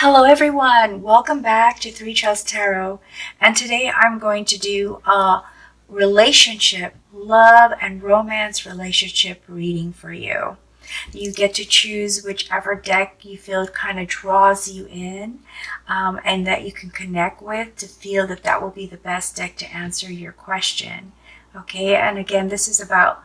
Hello everyone, welcome back to Three Trust Tarot, and today I'm going to do a relationship, love and romance relationship reading for you. You get to choose whichever deck you feel kind of draws you in and that you can connect with to feel that that will be the best deck to answer your question. Okay, and again, this is about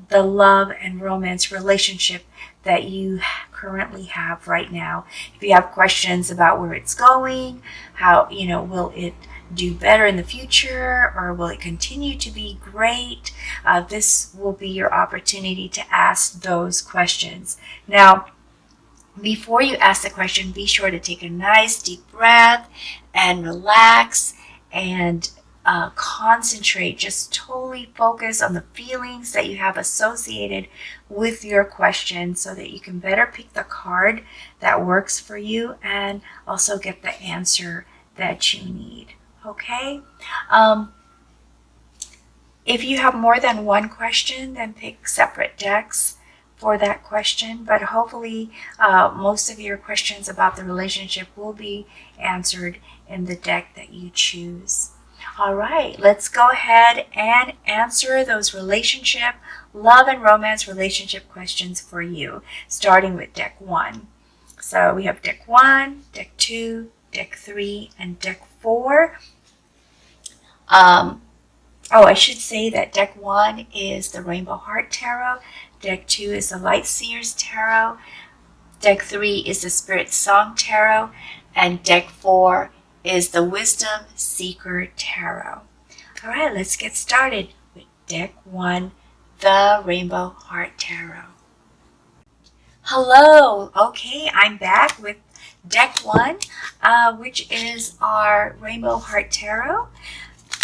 the love and romance relationship that you currently have right now. If you have questions about where it's going, how, will it do better in the future, or will it continue to be great? This will be your opportunity to ask those questions. Now, before you ask the question, be sure to take a nice deep breath and relax and concentrate, just totally focus on the feelings that you have associated with your question so that you can better pick the card that works for you and also get the answer that you need. Okay? If you have more than one question, then pick separate decks for that question, but hopefully most of your questions about the relationship will be answered in the deck that you choose. All right, let's go ahead and answer those relationship, love and romance relationship questions for you, starting with deck 1. So we have deck 1, deck 2, deck 3, and deck 4. I should say that deck 1 is the Rainbow Heart Tarot, deck 2 is the Light Seers Tarot, deck 3 is the SpiritSong Tarot, and deck 4 is the Wisdom Seeker Tarot. All right, let's get started with deck 1, the Rainbow Heart Tarot. Hello, okay, I'm back with deck 1, which is our Rainbow Heart Tarot.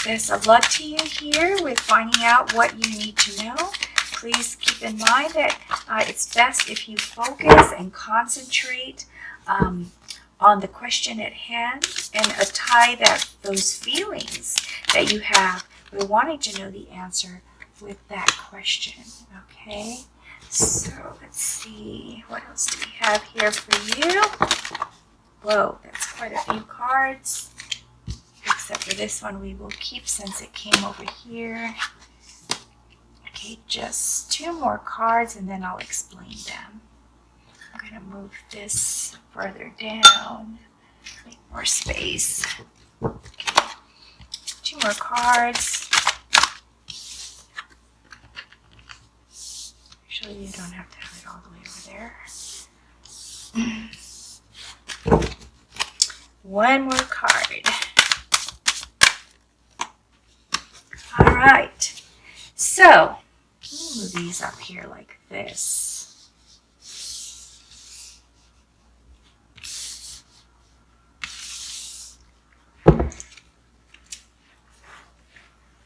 Best of luck to you here with finding out what you need to know. Please keep in mind that it's best if you focus and concentrate on the question at hand and tie those feelings that you have. We're wanting to know the answer with that question. Okay, so let's see, what else do we have here for you? Whoa, that's quite a few cards. Except for this one we will keep since it came over here. Okay, just 2 more cards and then I'll explain them. I'm going to move this further down, make more space. Okay. 2 more cards. Actually, you don't have to have it all the way over there. 1 more card. All right. So, let me move these up here like this.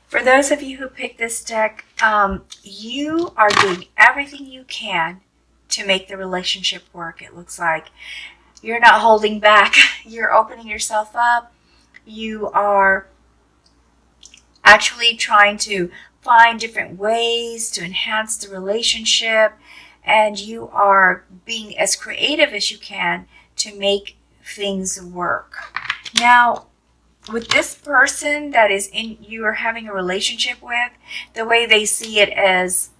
For those of you who picked this deck, you are doing everything you can to make the relationship work. It looks like you're not holding back. You're opening yourself up. You are actually trying to find different ways to enhance the relationship, and you are being as creative as you can to make things work. Now, with this person that is you are having a relationship with, the way they see it as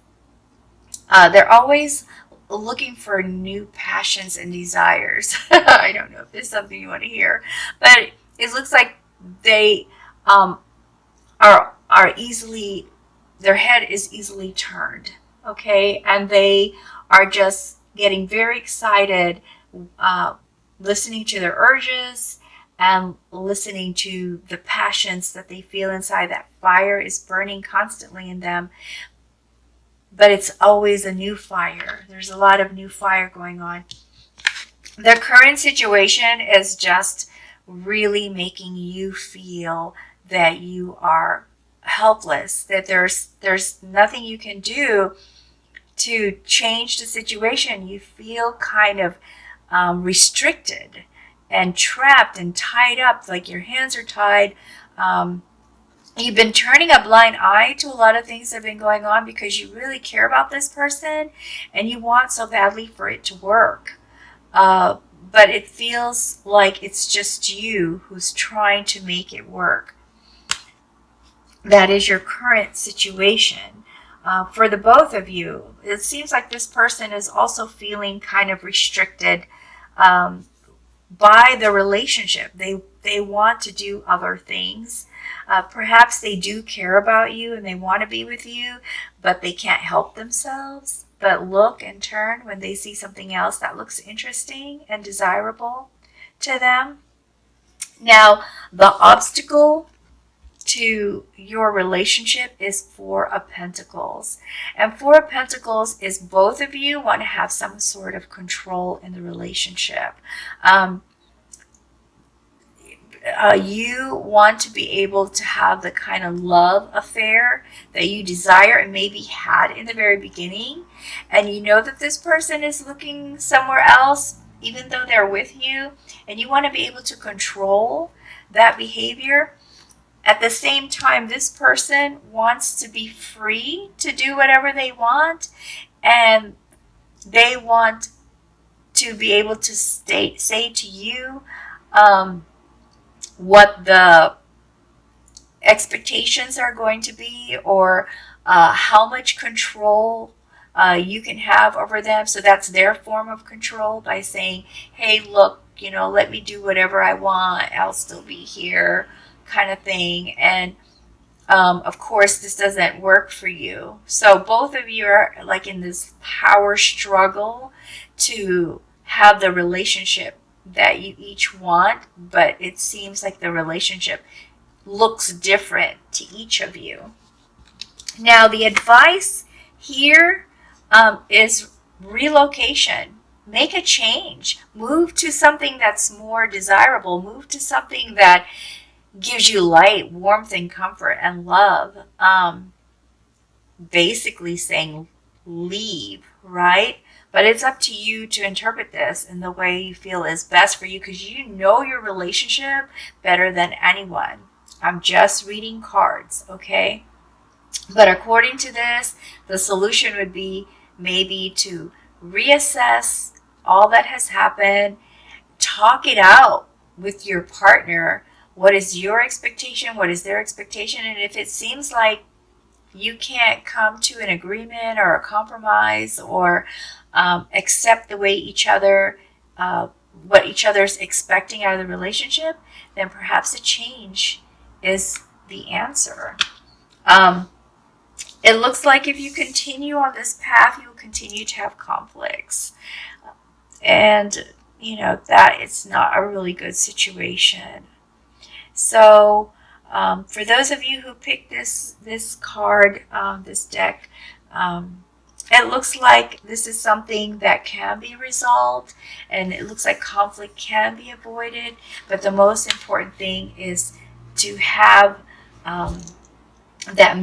they're always looking for new passions and desires. I don't know if this is something you want to hear, but it looks like they are easily, their head is easily turned, okay, and they are just getting very excited, listening to their urges and listening to the passions that they feel inside. That fire is burning constantly in them, but it's always a new fire. There's a lot of new fire going on. Their current situation is just really making you feel that you are helpless, that there's nothing you can do to change the situation. You feel kind of restricted and trapped and tied up, like your hands are tied. You've been turning a blind eye to a lot of things that have been going on because you really care about this person and you want so badly for it to work. but it feels like it's just you who's trying to make it work. That is your current situation. For the both of you, it seems like this person is also feeling kind of restricted by the relationship. They want to do other things. Perhaps they do care about you and they want to be with you, but they can't help themselves but look and turn when they see something else that looks interesting and desirable to them. Now, the obstacle to your relationship is Four of Pentacles. And Four of Pentacles is both of you want to have some sort of control in the relationship. You want to be able to have the kind of love affair that you desire and maybe had in the very beginning. And you know that this person is looking somewhere else, even though they're with you. And you want to be able to control that behavior. At the same time, this person wants to be free to do whatever they want, and they want to be able to say to you what the expectations are going to be, or how much control you can have over them. So that's their form of control, by saying, hey, look, let me do whatever I want. I'll still be here, kind of thing. And of course, this doesn't work for you. So both of you are like in this power struggle to have the relationship that you each want, but it seems like the relationship looks different to each of you. Now, the advice here is relocation. Make a change. Move to something that's more desirable. Move to something that gives you light, warmth, and comfort and love. Basically saying leave, right? But it's up to you to interpret this in the way you feel is best for you, because you know your relationship better than anyone. I'm just reading cards, okay? But according to this, the solution would be maybe to reassess all that has happened, talk it out with your partner. What is your expectation? What is their expectation? And if it seems like you can't come to an agreement or a compromise, or accept the way what each other's expecting out of the relationship, then perhaps a change is the answer. It looks like if you continue on this path, you'll continue to have conflicts. And, that it's not a really good situation. So, for those of you who picked this card, this deck, it looks like this is something that can be resolved, and it looks like conflict can be avoided. But the most important thing is to have that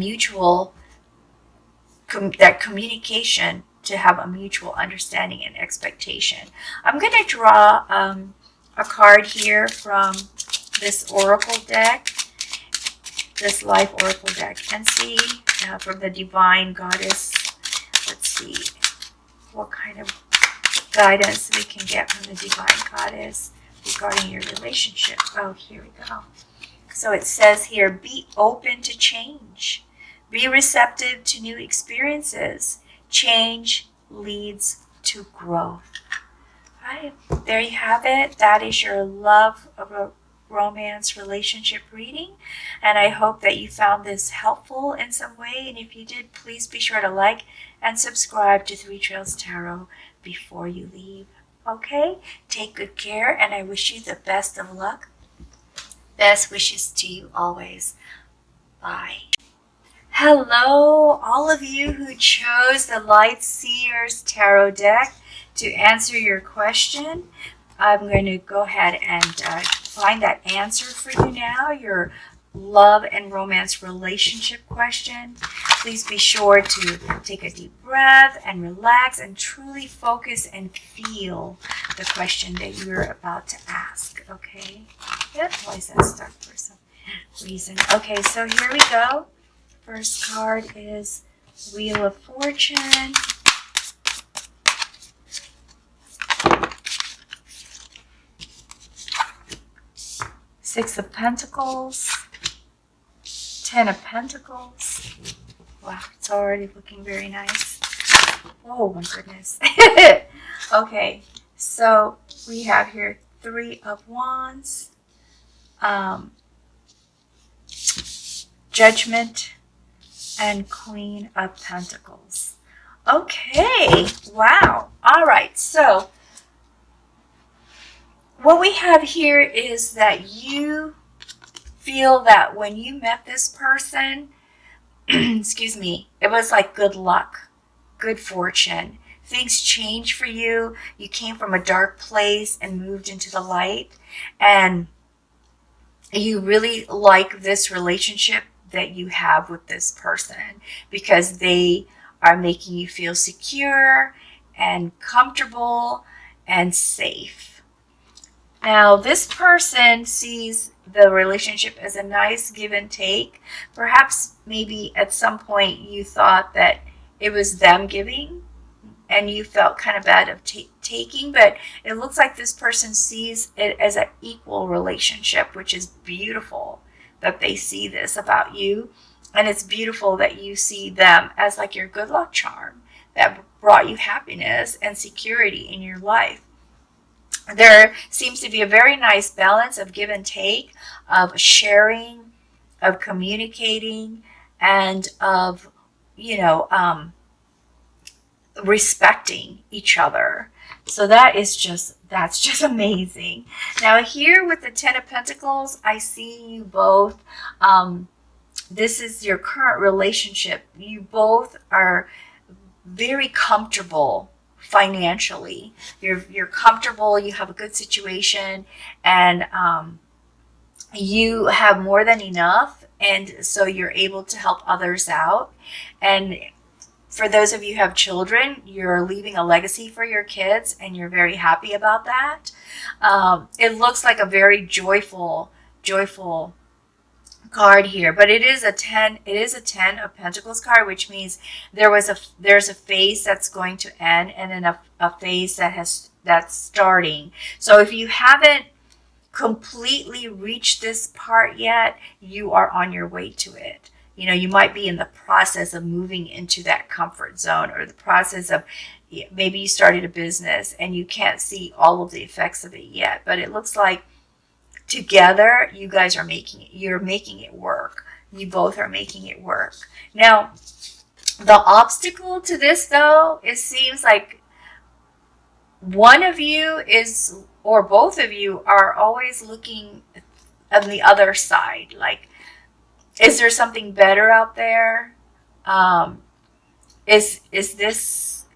communication, to have a mutual understanding and expectation. I'm going to draw a card here from this oracle deck, this life oracle deck, and see from the divine goddess. Let's see what kind of guidance we can get from the divine goddess regarding your relationship. Oh, here we go. So it says here, be open to change. Be receptive to new experiences. Change leads to growth. All right, there you have it. That is your love of a romance relationship reading, and I hope that you found this helpful in some way. And if you did, please be sure to like and subscribe to Three Trails Tarot before you leave. Okay, take good care, and I wish you the best of luck. Best wishes to you always. Bye. Hello, all of you who chose the Light Seers Tarot deck to answer your question. I'm going to go ahead and find that answer for you now, your love and romance relationship question. Please be sure to take a deep breath and relax and truly focus and feel the question that you're about to ask, okay? Yep, why is that stuck for some reason? Okay, so here we go. First card is Wheel of Fortune. Six of Pentacles, Ten of Pentacles. Wow, it's already looking very nice. Oh my goodness. Okay, so we have here Three of Wands, Judgment, and Queen of Pentacles. Okay, wow. All right, so what we have here is that you feel that when you met this person, excuse me, it was like good luck, good fortune. Things changed for you. You came from a dark place and moved into the light. And you really like this relationship that you have with this person because they are making you feel secure and comfortable and safe. Now, this person sees the relationship as a nice give and take. Perhaps maybe at some point you thought that it was them giving and you felt kind of bad of taking, but it looks like this person sees it as an equal relationship, which is beautiful that they see this about you. And it's beautiful that you see them as like your good luck charm that brought you happiness and security in your life. There seems to be a very nice balance of give and take, of sharing, of communicating, and of, respecting each other. So that's just amazing. Now here with the Ten of Pentacles, I see you both. This is your current relationship. You both are very comfortable financially. You're comfortable, you have a good situation, and you have more than enough, and so you're able to help others out. And for those of you who have children, you're leaving a legacy for your kids, and you're very happy about that. It looks like a very joyful card here, but it is a 10 of Pentacles card, which means there's a phase that's going to end, and then a phase that's starting. So if you haven't completely reached this part yet, you are on your way to it. You might be in the process of moving into that comfort zone, or the process of, maybe you started a business and you can't see all of the effects of it yet, but it looks like together you guys are making it work. You both are making it work. Now, the obstacle to this, though, it seems like one of you is, or both of you are always looking on the other side. Like, is there something better out there? Is this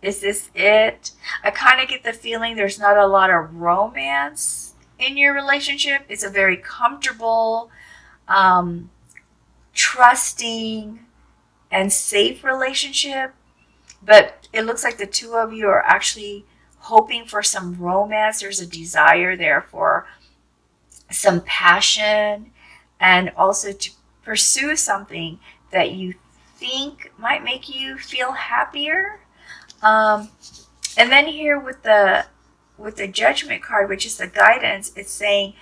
it? I kind of get the feeling there's not a lot of romance in your relationship. It's a very comfortable, trusting, and safe relationship. But it looks like the two of you are actually hoping for some romance. There's a desire there for some passion, and also to pursue something that you think might make you feel happier. And then here with the Judgment card, which is the guidance, it's saying,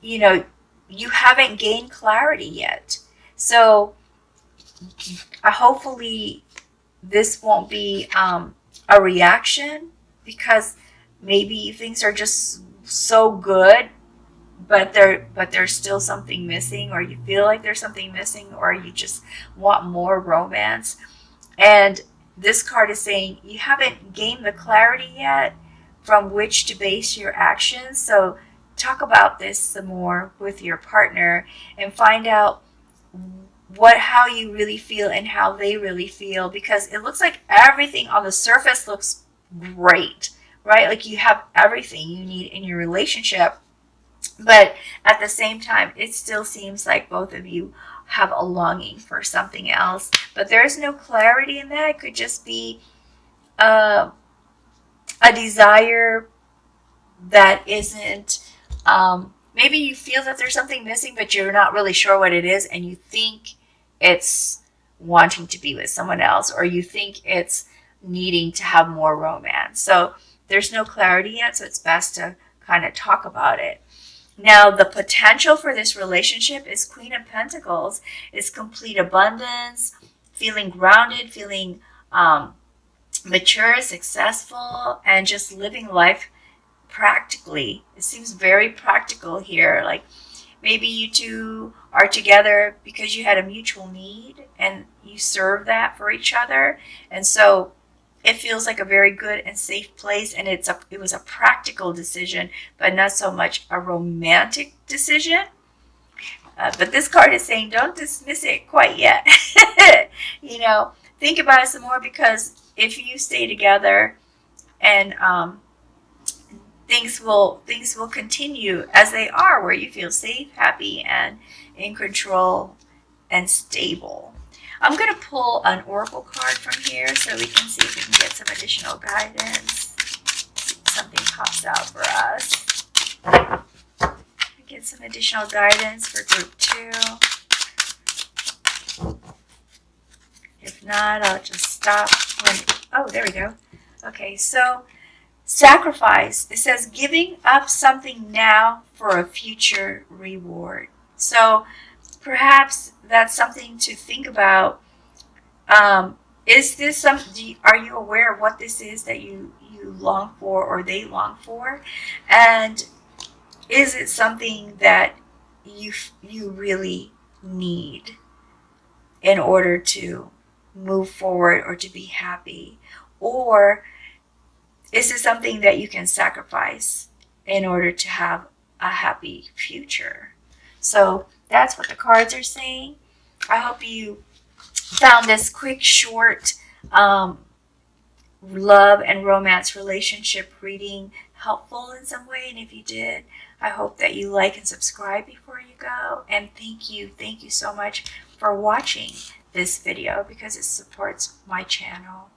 you haven't gained clarity yet. So hopefully this won't be a reaction, because maybe things are just so good, but there's still something missing, or you feel like there's something missing, or you just want more romance. And this card is saying you haven't gained the clarity yet from which to base your actions. So talk about this some more with your partner and find out how you really feel and how they really feel, because it looks like everything on the surface looks great, right? Like you have everything you need in your relationship. But at the same time, it still seems like both of you have a longing for something else. But there's no clarity in that. It could just be a desire that isn't, maybe you feel that there's something missing, but you're not really sure what it is, and you think it's wanting to be with someone else, or you think it's needing to have more romance. So there's no clarity yet, so it's best to kind of talk about it. Now, the potential for this relationship is Queen of Pentacles. It's complete abundance, feeling grounded, feeling mature, successful, and just living life practically. It seems very practical here. Like maybe you two are together because you had a mutual need and you serve that for each other. And so it feels like a very good and safe place, and it was a practical decision, but not so much a romantic decision. But this card is saying don't dismiss it quite yet. You know, think about it some more, because if you stay together and things will continue as they are, where you feel safe, happy, and in control and stable. I'm going to pull an oracle card from here so we can see if we can get some additional guidance. See if something pops out for us. Get some additional guidance for group 2. If not, I'll just stop. Oh, there we go. Okay, so sacrifice. It says giving up something now for a future reward. So perhaps that's something to think about. Is this something? Are you aware of what this is that you long for, or they long for? And is it something that you really need in order to move forward or to be happy? Or is it something that you can sacrifice in order to have a happy future? So that's what the cards are saying. I hope you found this quick, short love and romance relationship reading helpful in some way. And if you did, I hope that you like and subscribe before you go. And thank you so much for watching this video, because it supports my channel.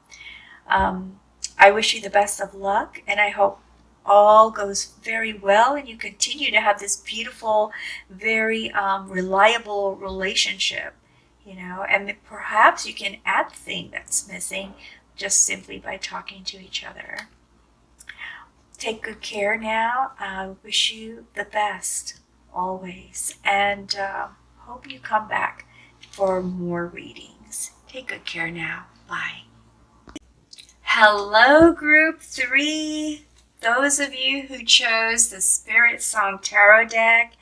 I wish you the best of luck, and I hope all goes very well and you continue to have this beautiful, very reliable relationship, you know, and perhaps you can add the thing that's missing just simply by talking to each other. Take good care now. I wish you the best always, and hope you come back for more readings. Take good care now. Bye. Hello, group 3. Those of you who chose the SpiritSong Tarot deck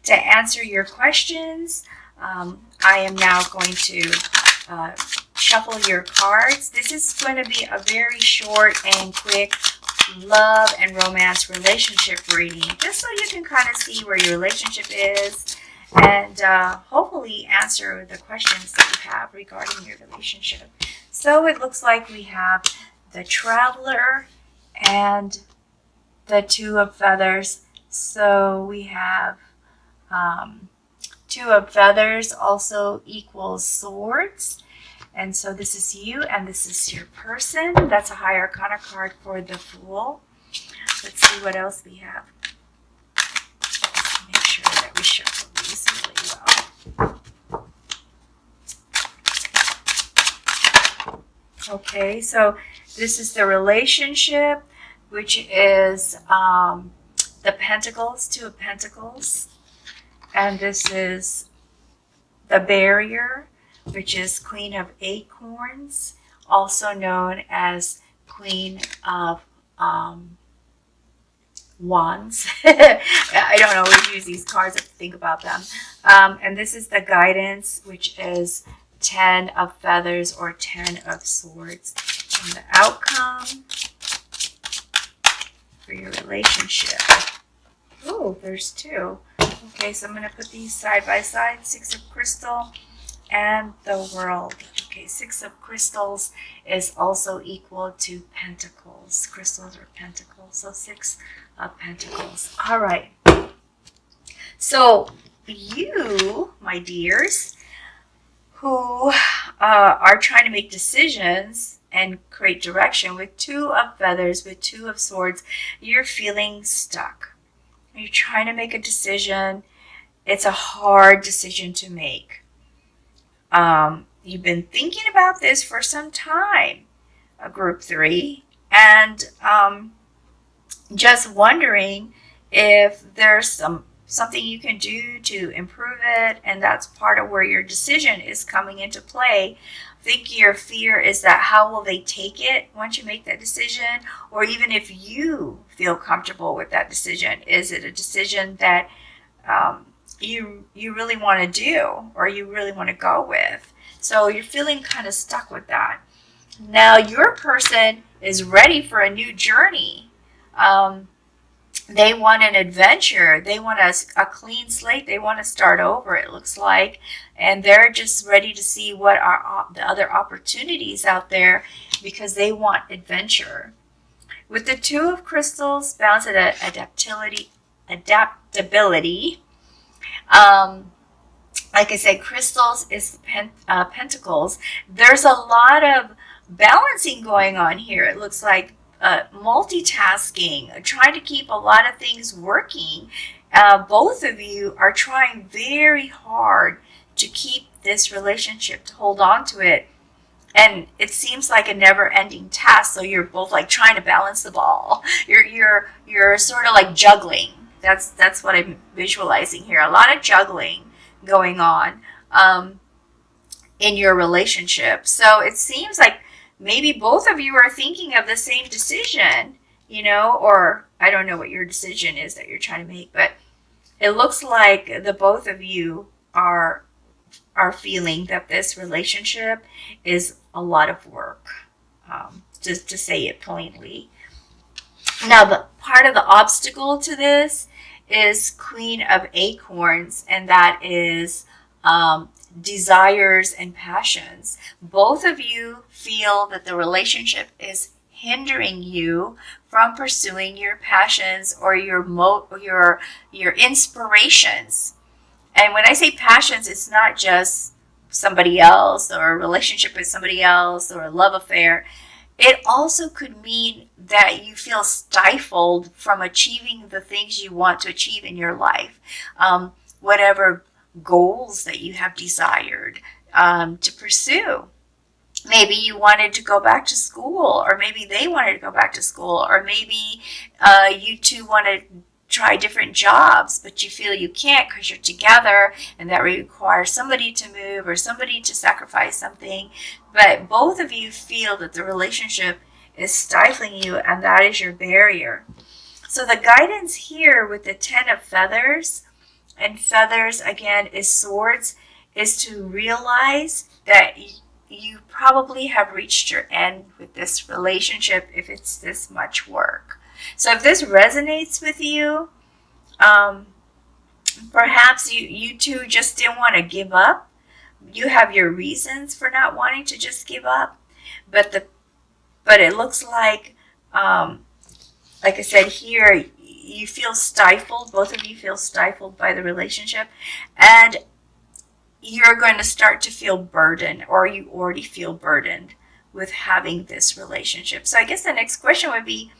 to answer your questions, I am now going to shuffle your cards. This is going to be a very short and quick love and romance relationship reading, just so you can kind of see where your relationship is, and hopefully answer the questions that you have regarding your relationship. So it looks like we have the Traveler and the Two of Feathers. So we have Two of Feathers also equals Swords. And so this is you and this is your person. That's a High Arcana card for the Fool. Let's see what else we have. Let's make sure that we shuffle these really well. Okay, so this is the relationship, which is the Pentacles, Two of Pentacles. And this is the Barrier, which is Queen of Acorns, also known as Queen of Wands. I don't always use these cards to think about them. And this is the Guidance, which is 10 of Feathers or 10 of Swords. And the outcome for your relationship. Oh, there's 2. Okay, so I'm going to put these side by side. 6 of Crystal and the World. Okay, 6 of Crystals is also equal to Pentacles. Crystals are Pentacles, so 6 of Pentacles. All right. So you, my dears, who are trying to make decisions and create direction with 2 of Feathers, with 2 of Swords, you're feeling stuck. You're trying to make a decision. It's a hard decision to make. You've been thinking about this for some time, group 3, and just wondering if there's something you can do to improve it, and that's part of where your decision is coming into play. I think your fear is that how will they take it once you make that decision, or even if you feel comfortable with that decision. Is it a decision that you really want to do, or you really want to go with? So you're feeling kind of stuck with that. Now your person is ready for a new journey. They want an adventure. They want a clean slate. They want to start over, it looks like. And they're just ready to see what are the other opportunities out there, because they want adventure. With the Two of Crystals, balance and adaptability. Like I said, crystals is pentacles. There's a lot of balancing going on here. It looks like multitasking, trying to keep a lot of things working. Both of you are trying very hard to keep this relationship, to hold on to it. And it seems like a never-ending task. So you're both like trying to balance the ball. You're sort of like juggling. That's what I'm visualizing here. A lot of juggling going on in your relationship. So it seems like maybe both of you are thinking of the same decision, or I don't know what your decision is that you're trying to make, but it looks like the both of you are feeling that this relationship is a lot of work, just to say it plainly. Now, the part of the obstacle to this is Queen of Acorns, and that is desires and passions. Both of you feel that the relationship is hindering you from pursuing your passions or your inspirations. And when I say passions, it's not just somebody else or a relationship with somebody else or a love affair. It also could mean that you feel stifled from achieving the things you want to achieve in your life. Whatever goals that you have desired to pursue. Maybe you wanted to go back to school, or maybe they wanted to go back to school, or maybe you two want to try different jobs, but you feel you can't because you're together, and that requires somebody to move or somebody to sacrifice something. But both of you feel that the relationship is stifling you, and that is your barrier. So the guidance here with the Ten of Feathers, and feathers again is swords, is to realize that you probably have reached your end with this relationship if it's this much work. So if this resonates with you, perhaps you two just didn't want to give up. You have your reasons for not wanting to just give up, but it looks like I said here, you feel stifled. Both of you feel stifled by the relationship, and you're going to start to feel burdened, or you already feel burdened with having this relationship. So I guess the next question would be,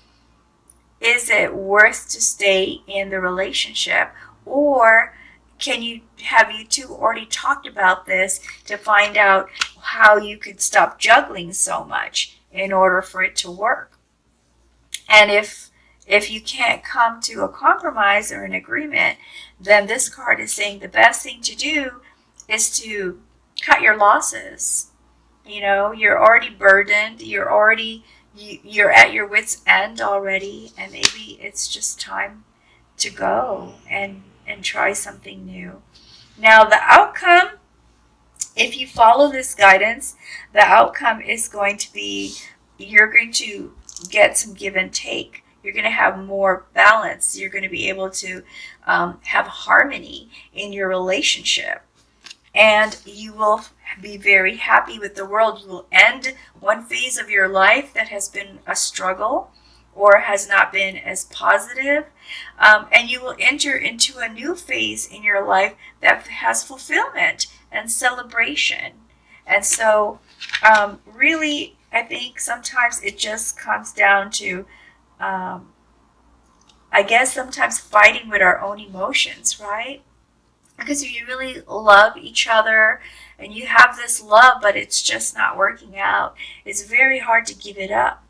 is it worth to stay in the relationship, or have you two already talked about this to find out how you could stop juggling so much in order for it to work? And if you can't come to a compromise or an agreement, then this card is saying the best thing to do is to cut your losses. You're already burdened. You're at your wit's end already, and maybe it's just time to go and try something new. Now, the outcome, if you follow this guidance, the outcome is going to be you're going to get some give and take. You're going to have more balance. You're going to be able to have harmony in your relationship. And you will be very happy with the world. You will end one phase of your life that has been a struggle or has not been as positive. And you will enter into a new phase in your life that has fulfillment and celebration. And so really, I think sometimes it just comes down to, I guess sometimes fighting with our own emotions, right? Because if you really love each other and you have this love, but it's just not working out, it's very hard to give it up.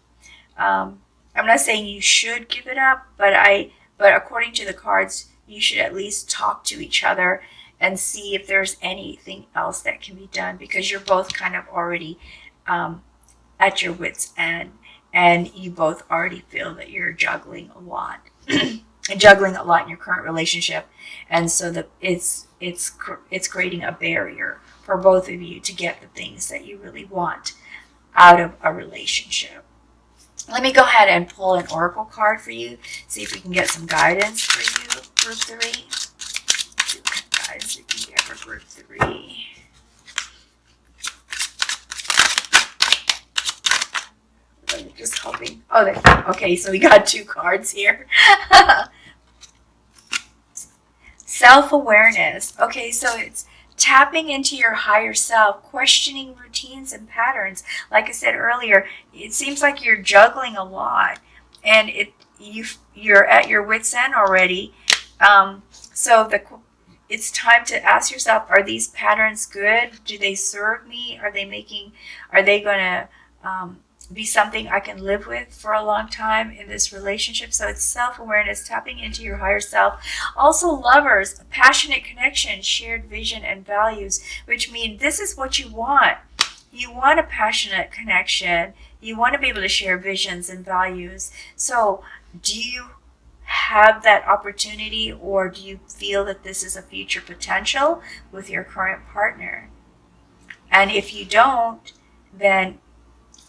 I'm not saying you should give it up, but according to the cards, you should at least talk to each other and see if there's anything else that can be done, because you're both kind of already at your wits' end, and you both already feel that you're juggling a lot. Juggling a lot in your current relationship, and so that it's creating a barrier for both of you to get the things that you really want out of a relationship. Let me go ahead and pull an oracle card for you, see if we can get some guidance for you, group 3. Let's see what guidance we can get for group 3. Just hoping. Oh, okay, so we got 2 cards here. Self-awareness. Okay, so it's tapping into your higher self, questioning routines and patterns. Like I said earlier, it seems like you're juggling a lot, and you're at your wits' end already. So it's time to ask yourself: are these patterns good? Do they serve me? Are they going to be something I can live with for a long time in this relationship? So it's self-awareness, tapping into your higher self. Also, lovers, passionate connection, shared vision and values, which mean this is what you want. You want a passionate connection. You want to be able to share visions and values. So do you have that opportunity, or do you feel that this is a future potential with your current partner? And if you don't, then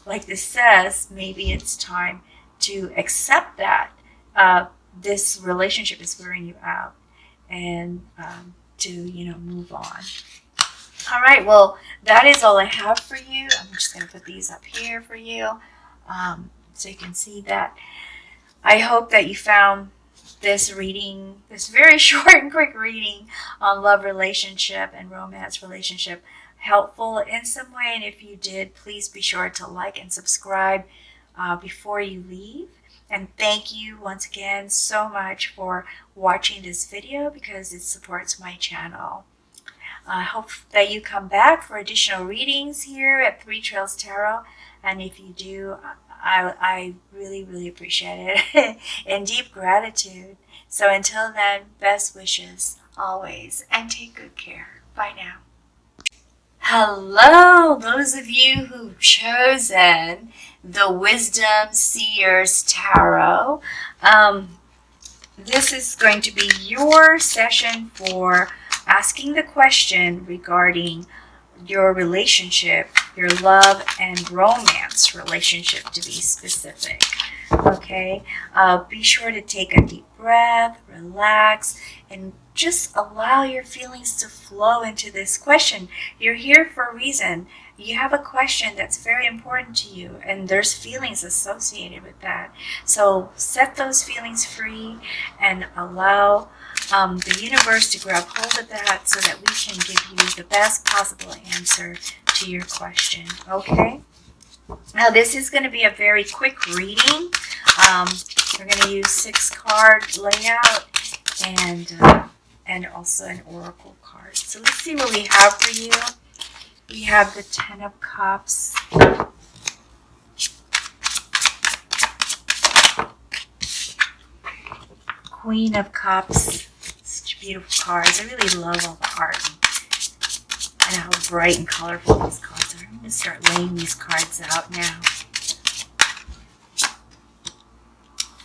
like this says, maybe it's time to accept that this relationship is wearing you out, and to move on. All right, well, that is all I have for you. I'm just going to put these up here for you, so you can see that. I hope that you found this reading, this very short and quick reading on love relationship and romance relationship, helpful in some way. And if you did, please be sure to like and subscribe before you leave. And thank you once again so much for watching this video, because it supports my channel. I hope that you come back for additional readings here at 3 Trails Tarot. And if you do, I really, really appreciate it and deep gratitude. So until then, best wishes always, and take good care. Bye now. Hello, those of you who've chosen the Wisdom Seers Tarot. This is going to be your session for asking the question regarding your relationship, your love and romance relationship, to be specific. Okay, be sure to take a deep breath, relax, and just allow your feelings to flow into this question. You're here for a reason. You have a question that's very important to you, and there's feelings associated with that. So set those feelings free and allow the universe to grab hold of that, so that we can give you the best possible answer to your question. Okay? Now, this is going to be a very quick reading. We're going to use 6-card layout and also an oracle card. So let's see what we have for you. We have the 10 of Cups, Queen of Cups. Such beautiful cards. I really love all the art and how bright and colorful these cards are. I'm going to start laying these cards out now.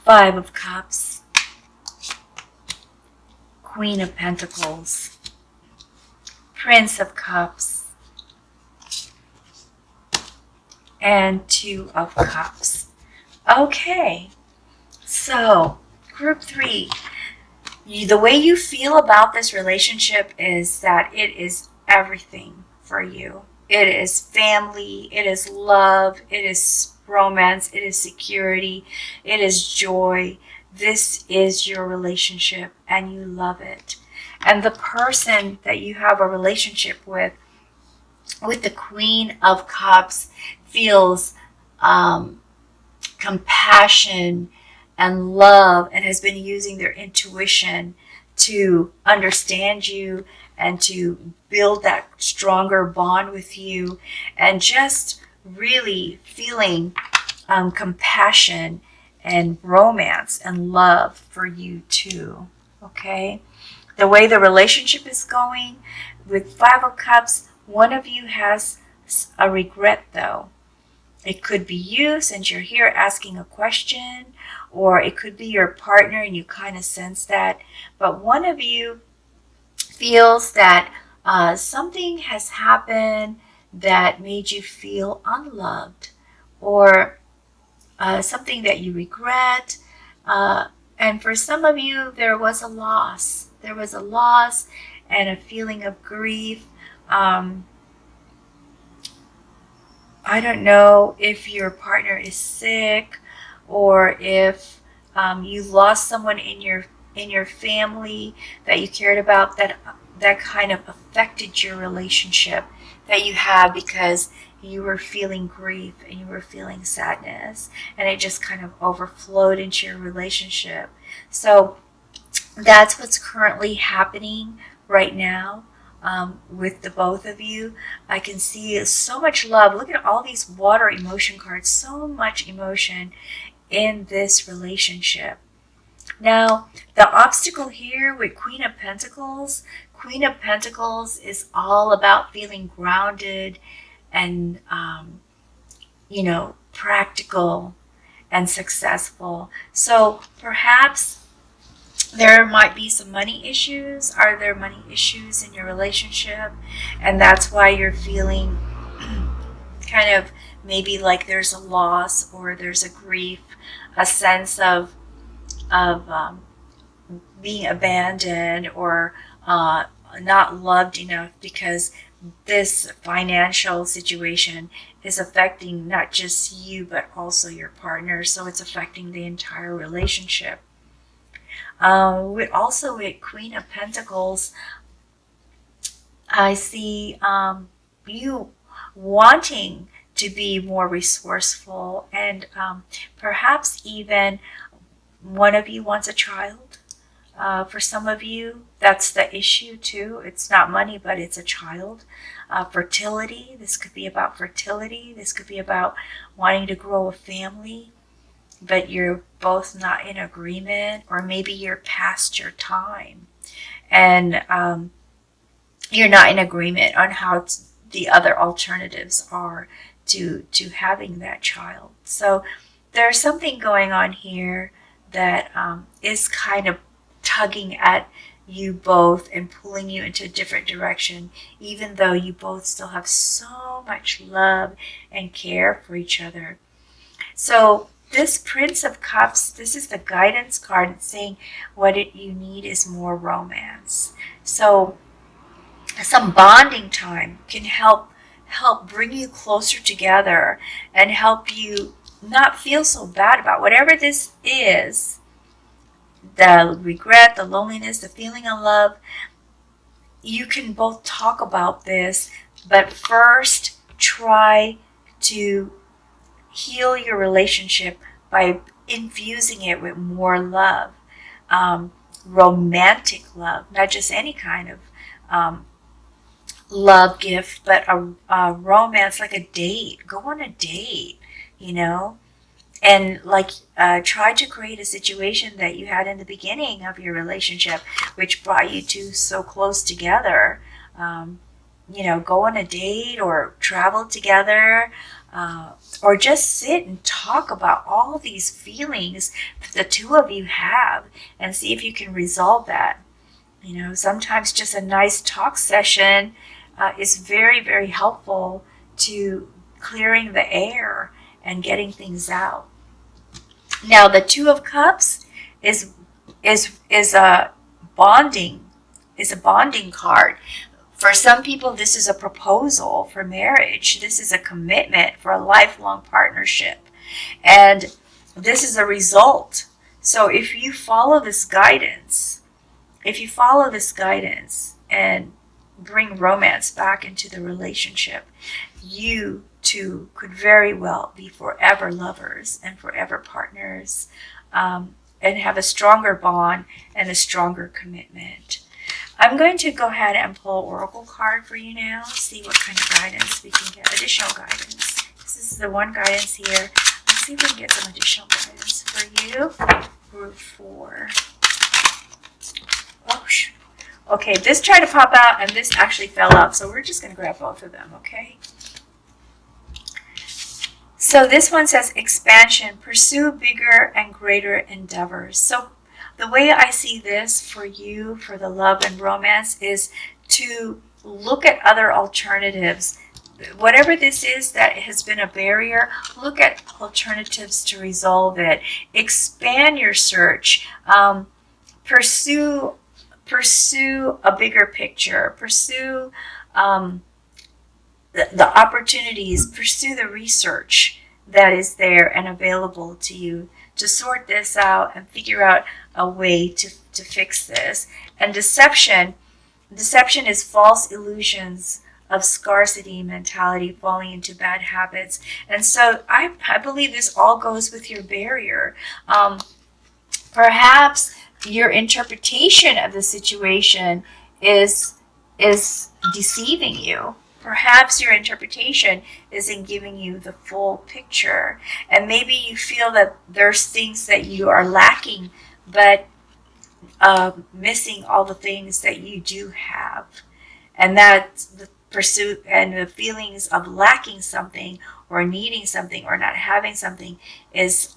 5 of Cups, Queen of Pentacles, Prince of Cups, and 2 of Cups. Okay, so group 3, the way you feel about this relationship is that it is everything for you. It is family, it is love, it is romance, it is security, it is joy. This is your relationship, and you love it. And the person that you have a relationship with the Queen of Cups, feels compassion and love, and has been using their intuition to understand you and to build that stronger bond with you, and just really feeling compassion and romance and love for you too. okay? The way the relationship is going with Five of Cups, one of you has a regret though. It could be you, since you're here asking a question, or it could be your partner and you kind of sense that. But one of you feels that something has happened that made you feel unloved, or something that you regret. And for some of you, there was a loss. There was a loss and a feeling of grief. I don't know if your partner is sick, or if you lost someone in your family that you cared about, that kind of affected your relationship that you have, because you were feeling grief and you were feeling sadness, and it just kind of overflowed into your relationship. So that's what's currently happening right now. With the both of you, I can see so much love. Look at all these water emotion cards, so much emotion in this relationship. Now, the obstacle here with Queen of Pentacles is all about feeling grounded and, practical and successful. So perhaps there might be some money issues. Are there money issues in your relationship? And that's why you're feeling kind of maybe like there's a loss, or there's a grief, a sense of being abandoned, or not loved enough, because this financial situation is affecting not just you but also your partner. So it's affecting the entire relationship. With Queen of Pentacles, I see you wanting to be more resourceful, and perhaps even one of you wants a child. For some of you, that's the issue too. It's not money, but it's a child. Fertility, this could be about fertility. This could be about wanting to grow a family, but you're both not in agreement, or maybe you're past your time, and you're not in agreement on how the other alternatives are to having that child. So there's something going on here that is kind of tugging at you both and pulling you into a different direction, even though you both still have so much love and care for each other. So this Prince of Cups, this is the guidance card. It's saying what you need is more romance. So some bonding time can help bring you closer together and help you not feel so bad about whatever this is, the regret, the loneliness, the feeling of love. You can both talk about this, but first try to heal your relationship by infusing it with more love, romantic love, not just any kind of love gift, but a romance, like a date. Go on a date, and try to create a situation that you had in the beginning of your relationship, which brought you two so close together. Go on a date, or travel together, or just sit and talk about all these feelings that the two of you have, and see if you can resolve that. Sometimes just a nice talk session is very, very helpful to clearing the air and getting things out. Now, the Two of Cups is a bonding card. For some people, this is a proposal for marriage. This is a commitment for a lifelong partnership, and this is a result. So if you follow this guidance, and bring romance back into the relationship, you two could very well be forever lovers and forever partners, and have a stronger bond and a stronger commitment. I'm going to go ahead and pull an oracle card for you now, see what kind of guidance we can get, additional guidance. This is the one guidance here. Let's see if we can get some additional guidance for you. Group 4. Okay, this tried to pop out and this actually fell out, so we're just going to grab both of them, okay? So this one says expansion, pursue bigger and greater endeavors. So the way I see this for you, for the love and romance, is to look at other alternatives. Whatever this is that has been a barrier, look at alternatives to resolve it. Expand your search. Pursue a bigger picture. Pursue the opportunities. Pursue the research that is there and available to you to sort this out and figure out a way to fix this. And deception is false illusions of scarcity mentality, falling into bad habits. And so I believe this all goes with your barrier. Perhaps your interpretation of the situation is deceiving you. Perhaps your interpretation isn't giving you the full picture. And maybe you feel that there's things that you are lacking, but missing all the things that you do have. And that the pursuit and the feelings of lacking something or needing something or not having something is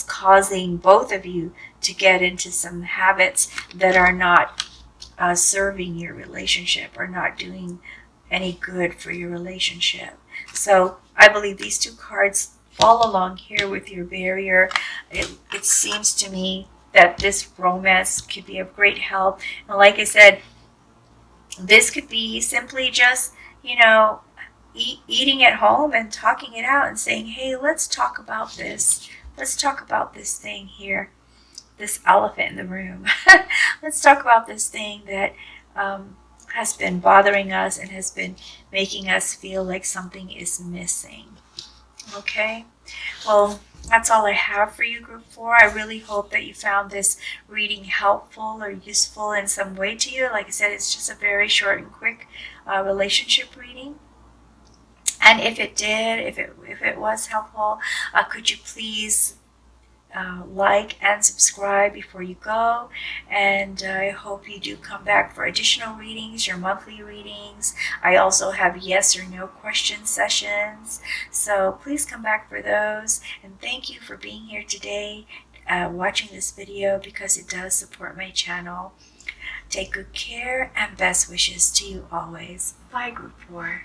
causing both of you to get into some habits that are not serving your relationship or not doing any good for your relationship. So I believe these two cards fall along here with your barrier. It seems to me that this romance could be of great help. And like I said, this could be simply just, eating at home and talking it out and saying, hey, let's talk about this. Let's talk about this thing here, this elephant in the room. Let's talk about this thing that has been bothering us and has been making us feel like something is missing. Okay? Well, that's all I have for you, Group 4. I really hope that you found this reading helpful or useful in some way to you. Like I said, it's just a very short and quick relationship reading. And if it did, if it was helpful, could you please like and subscribe before you go, and I hope you do come back for additional readings, your monthly readings. I also have yes or no question sessions, so please come back for those. And thank you for being here today, watching this video, because it does support my channel. Take good care and best wishes to you always. Bye, Group 4.